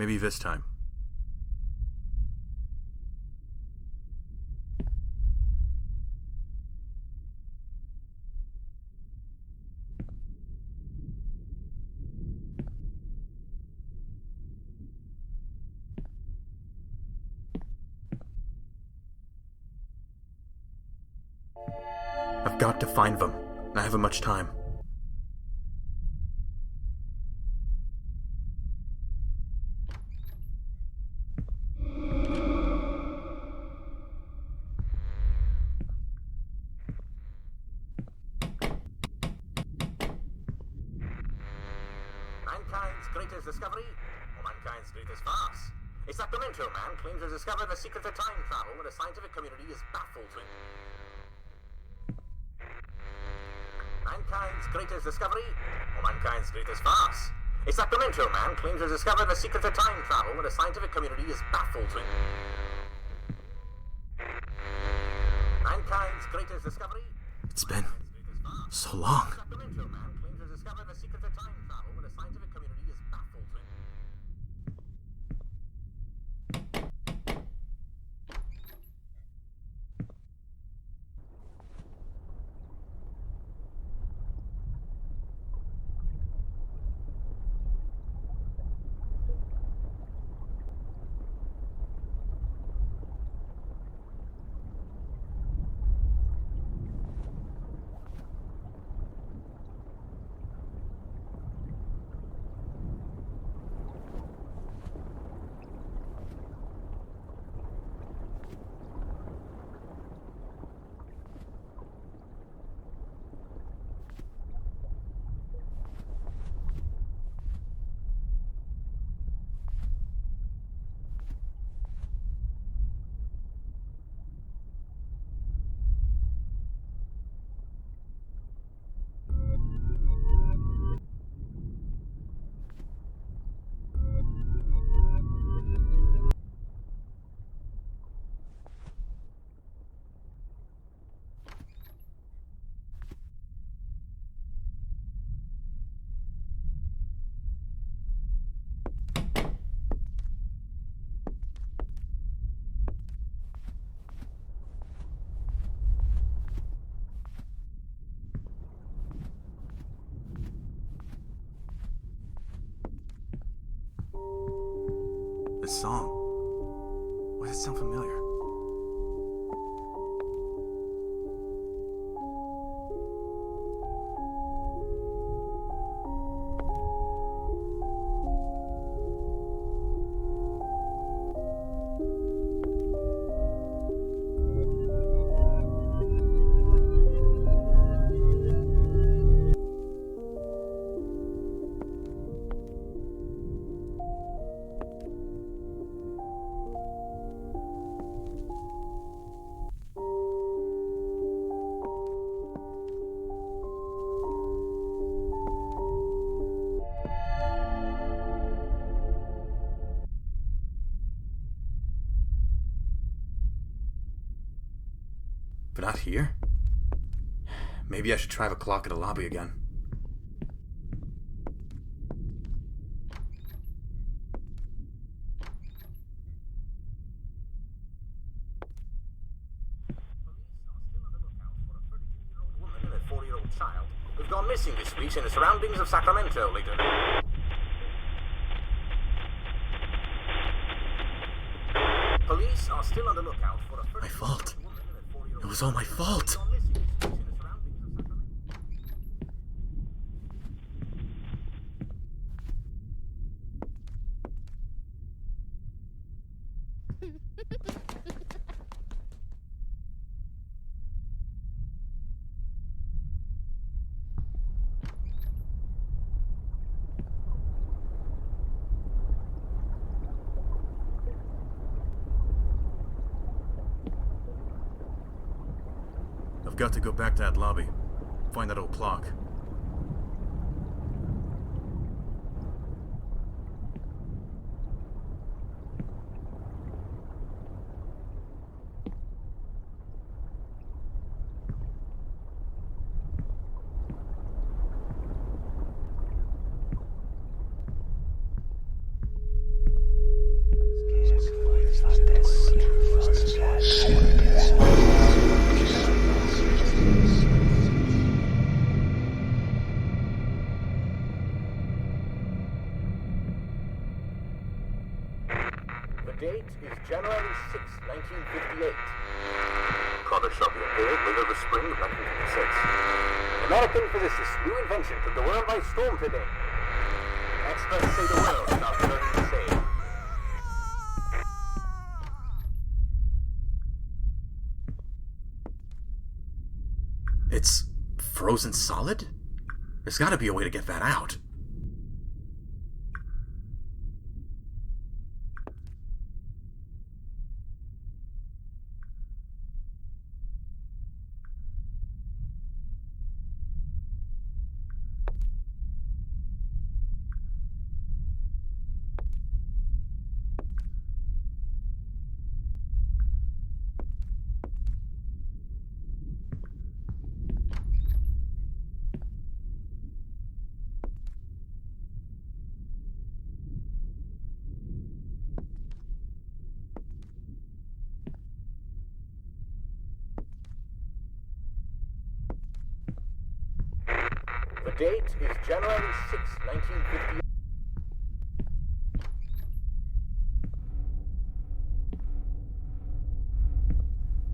Maybe this time. I've got to find them. I haven't much time. Mankind's greatest discovery, or mankind's greatest farce? A Sacramento man claims to have discovered the secret of time travel when the scientific community is baffled with. Mankind's greatest discovery, or mankind's greatest farce? A Sacramento man claims to have discovered the secret of time travel when the scientific community is baffled with. Mankind's greatest discovery. It's been so long. Sacramento man claims to have discovered the secret of time travel when the scientific community is baffled with. This song. Why does it sound familiar? But not here? Maybe I should try the clock at the lobby again. Woman and a 4-year-old child who've gone missing this week in the surroundings of Sacramento later. Police are still on the lookout for a My fault. It was all my fault. I've got to go back to that lobby. Find that old clock. 1958. Product shall be unveiled later this spring of 1956. American physicists' new invention took the world by storm today. Experts say the world is not learning to say. It's frozen solid? There's gotta be a way to get that out. The date is January 6, 1958.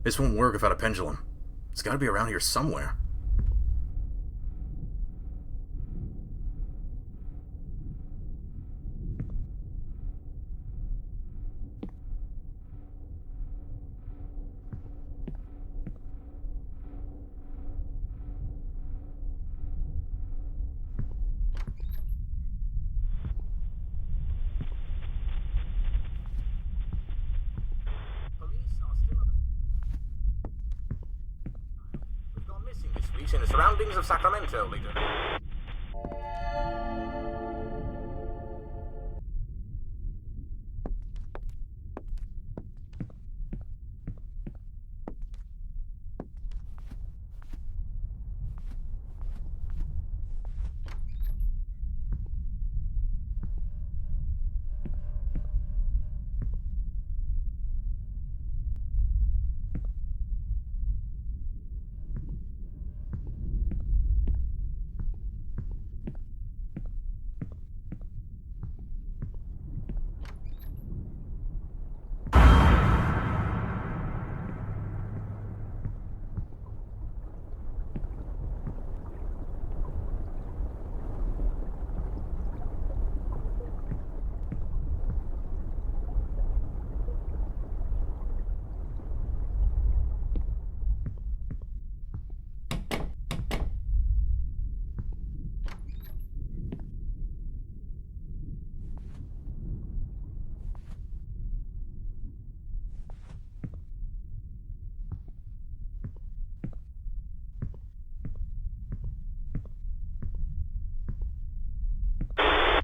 This won't work without a pendulum. It's gotta be around here somewhere. We've gone missing this week in the surroundings of Sacramento, leader.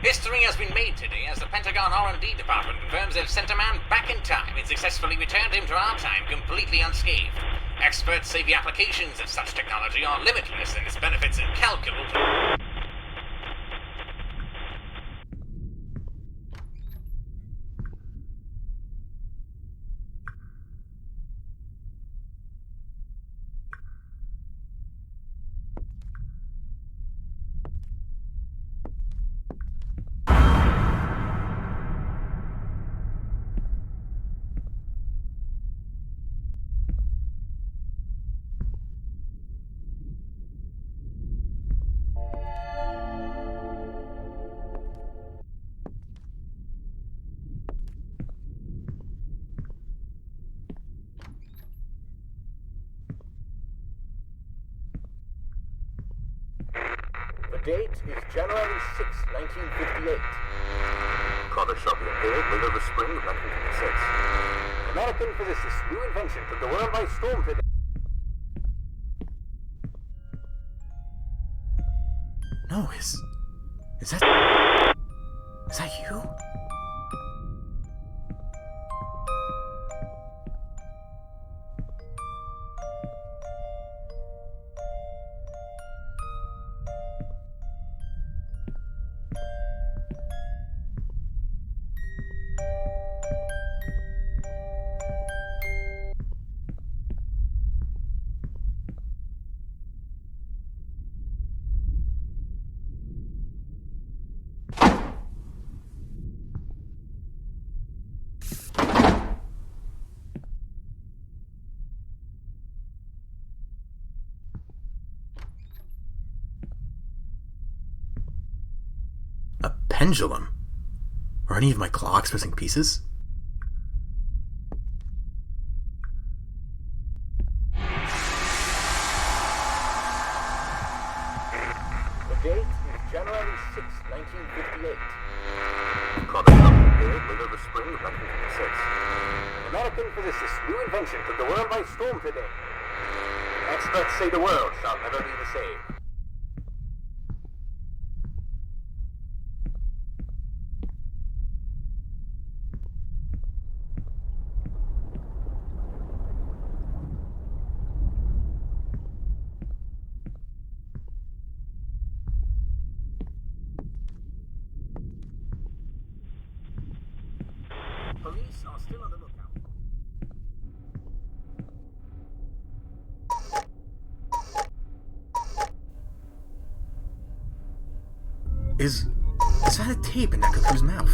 History has been made today as the Pentagon R&D department confirms they've sent a man back in time and successfully returned him to our time completely unscathed. Experts say the applications of such technology are limitless and its benefits incalculable. The date is January 6, 1958. Product shall be unveiled later this spring of 1956. American physicists' new invention took the world by storm today. No, is that you? pendulum. Are any of my clocks missing pieces? The date is January 6, 1958. Called a something period later the spring of 1956. An American physicist's new invention took the world by storm today. Experts say the world shall never be the same. Police are still on the lookout. Is that a tape in that cuckoo's mouth?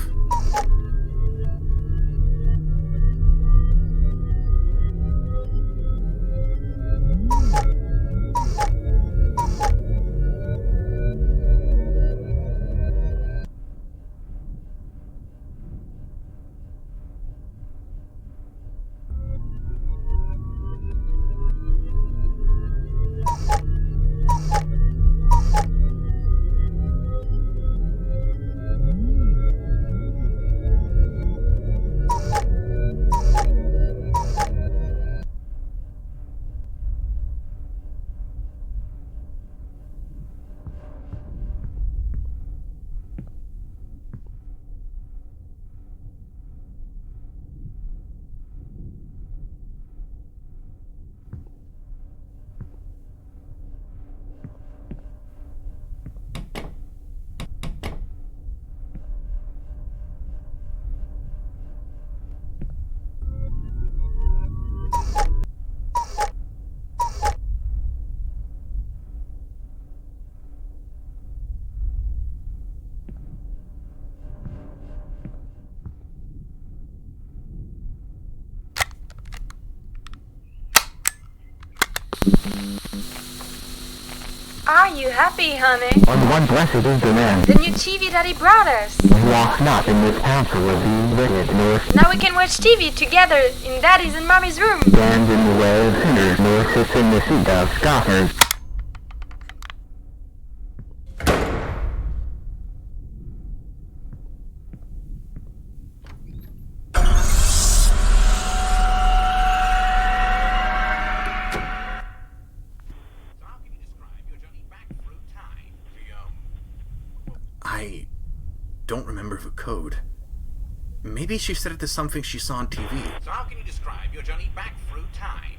Are you happy, honey? On one blessed is the man. The new TV Daddy brought us. Walk not in this counsel of the wicked, nor Now we can watch TV together in Daddy's and Mommy's room. stand in the way of sinners, nor sits in the seat of scoffers. I don't remember the code. Maybe she said it to something she saw on TV. So how can you describe your journey back through time?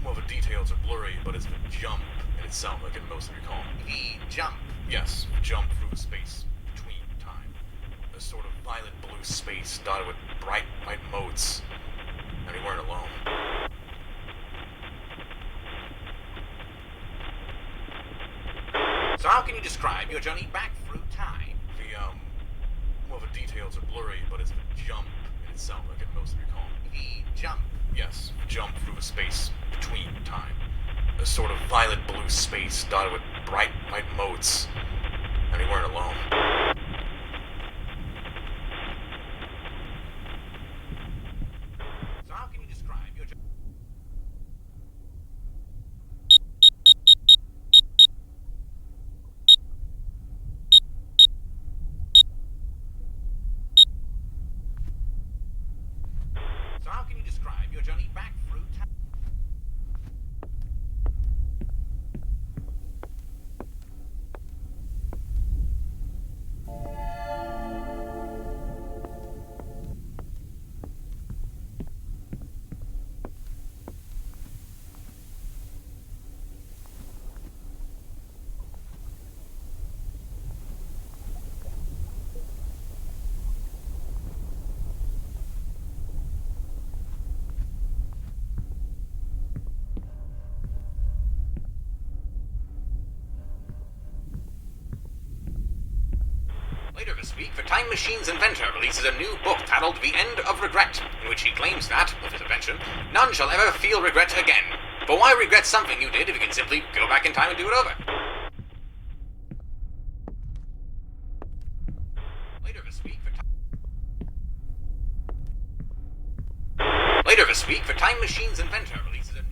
Well, the details are blurry, but it's the jump in itself I can mostly recall. The jump. Yes, jump through space between time. A sort of violet blue space dotted with bright white motes. And we weren't alone. So how can you describe your journey back through time? Well, the details are blurry, but it's the jump in itself I can mostly recall. The jump. Yes, jump through the space between time. A sort of violet blue space dotted with bright white motes. And we weren't alone. So how can you describe your journey? So how can you describe your journey back through time? Later this week, the Time Machine's inventor releases a new book titled The End of Regret, in which he claims that, with his invention, none shall ever feel regret again. But why regret something you did if you can simply go back in time and do it over? This week, the Time Machine's inventor releases a new...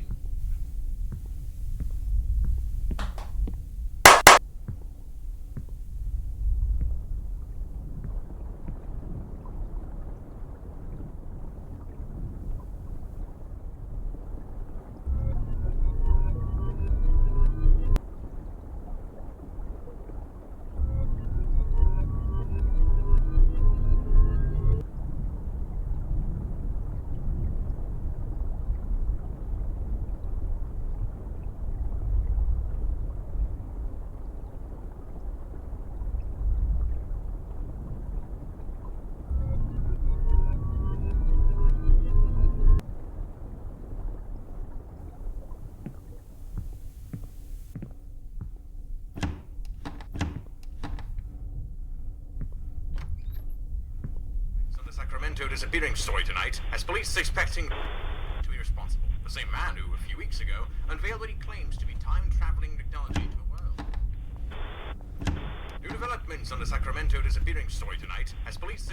Sacramento disappearing story tonight, as police suspecting to be responsible. The same man who, a few weeks ago, unveiled what he claims to be time-traveling technology to the world. New developments on the Sacramento disappearing story tonight, as police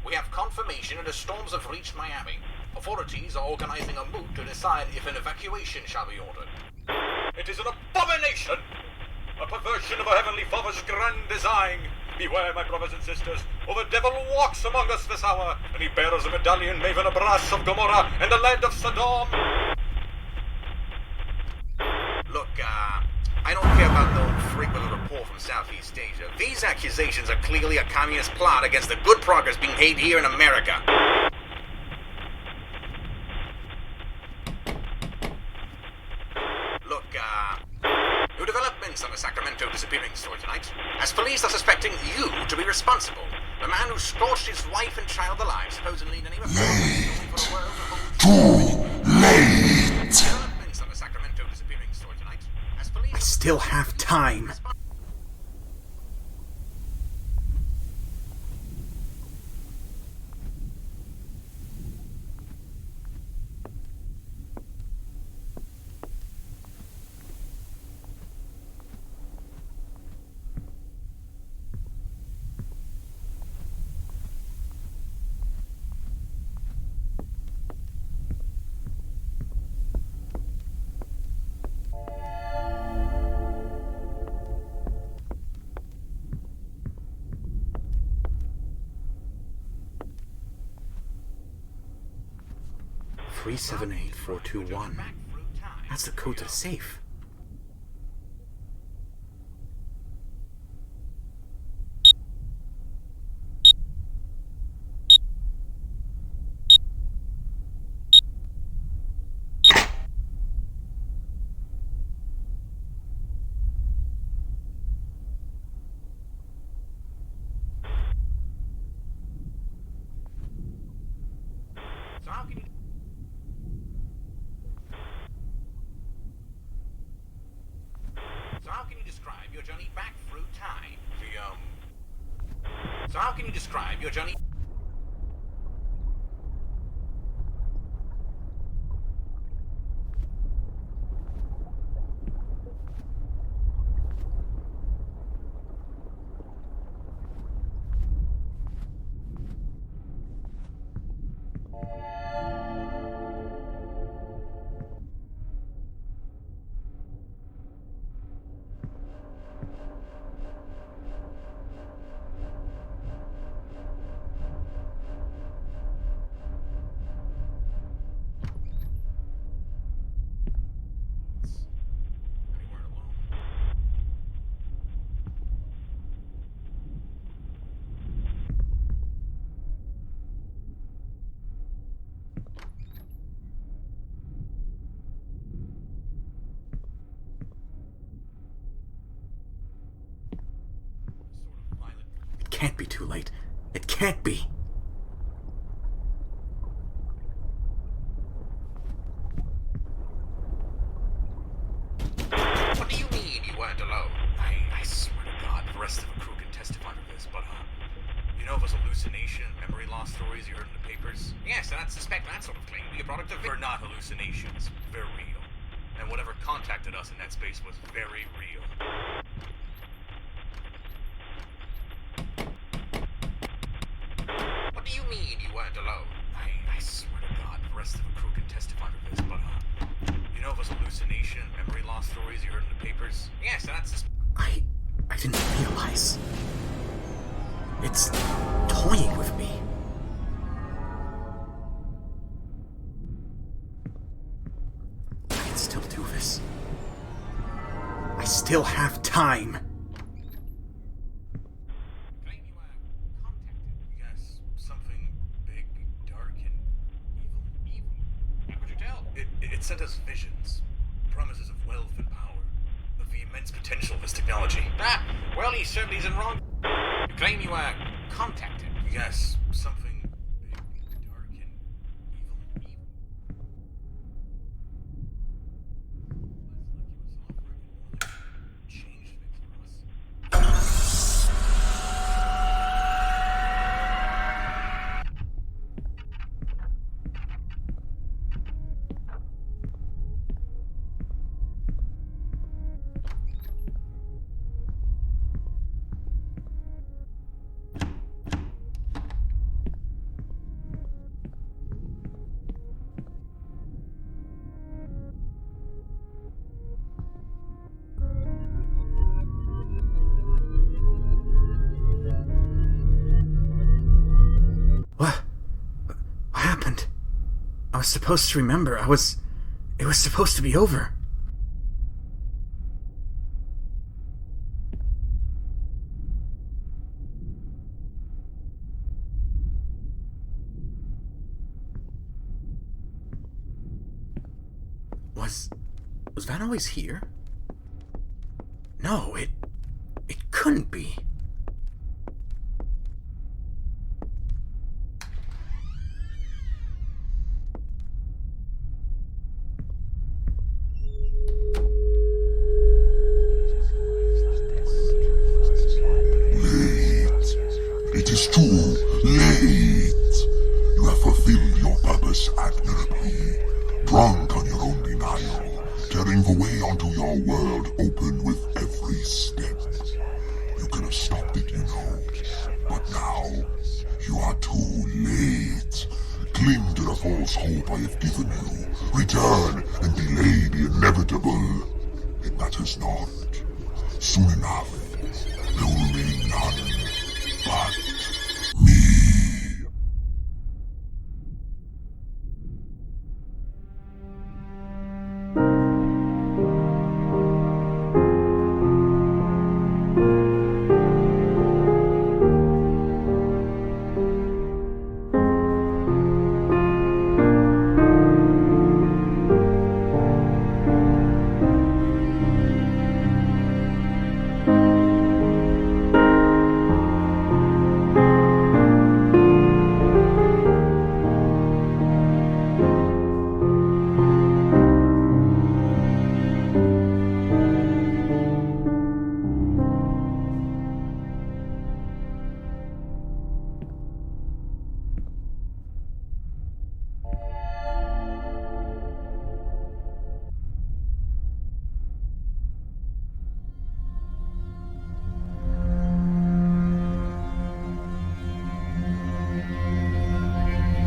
We have confirmation that the storms have reached Miami. Authorities are organizing a moot to decide if an evacuation shall be ordered. It is an abomination! A perversion of our Heavenly Father's grand design! Beware, my brothers and sisters, for the devil walks among us this hour, and he bears a medallion made of the brass of Gomorrah and the lead of Sodom. Look, I don't care about no freak with a report from Southeast Asia. These accusations are clearly a communist plot against the good progress being made here in America. Look, new developments on the Sacramento disappearing story tonight, as police are suspecting you to be responsible. The man who scorched his wife and child alive, supposedly in the name of... Too late! Developments on the Sacramento disappearing story tonight, as police... I still have time. Three 78421. That's the code to the safe. So how can you... So how can you describe your journey back through time? So how can you describe your journey... It can't be too late. It can't be. What do you mean you weren't alone? I swear to God, the rest of the crew can testify to this, but, you know those hallucination and memory loss stories you heard in the papers? Yes, and I'd suspect that sort of claim to be a product of... They're not hallucinations. They're real. And whatever contacted us in that space was very real. What do you mean you weren't alone? I swear to God, the rest of the crew can testify to this, but, you know those hallucination and memory loss stories you heard in the papers? Yes, that's... I didn't realize. It's toying with me. I can still do this. I still have time. Claim you were contacted. Yes, something big, dark, and evil. How could you tell? It sent us visions, promises of wealth and power, of the immense potential of this technology. Ah, well, he certainly isn't wrong. You claim you were contacted. Yes, something big, dark, and evil. Change things for us. What happened? I was supposed to remember. It was supposed to be over. Was Van always here? No, it couldn't be. It is too late. You have fulfilled your purpose admirably. Drunk on your own denial, tearing the way onto your world open with every step. You could have stopped it, you know. But now, you are too late. Cling to the false hope I have given you. Return and delay the inevitable. It matters not. Soon enough, there will remain none but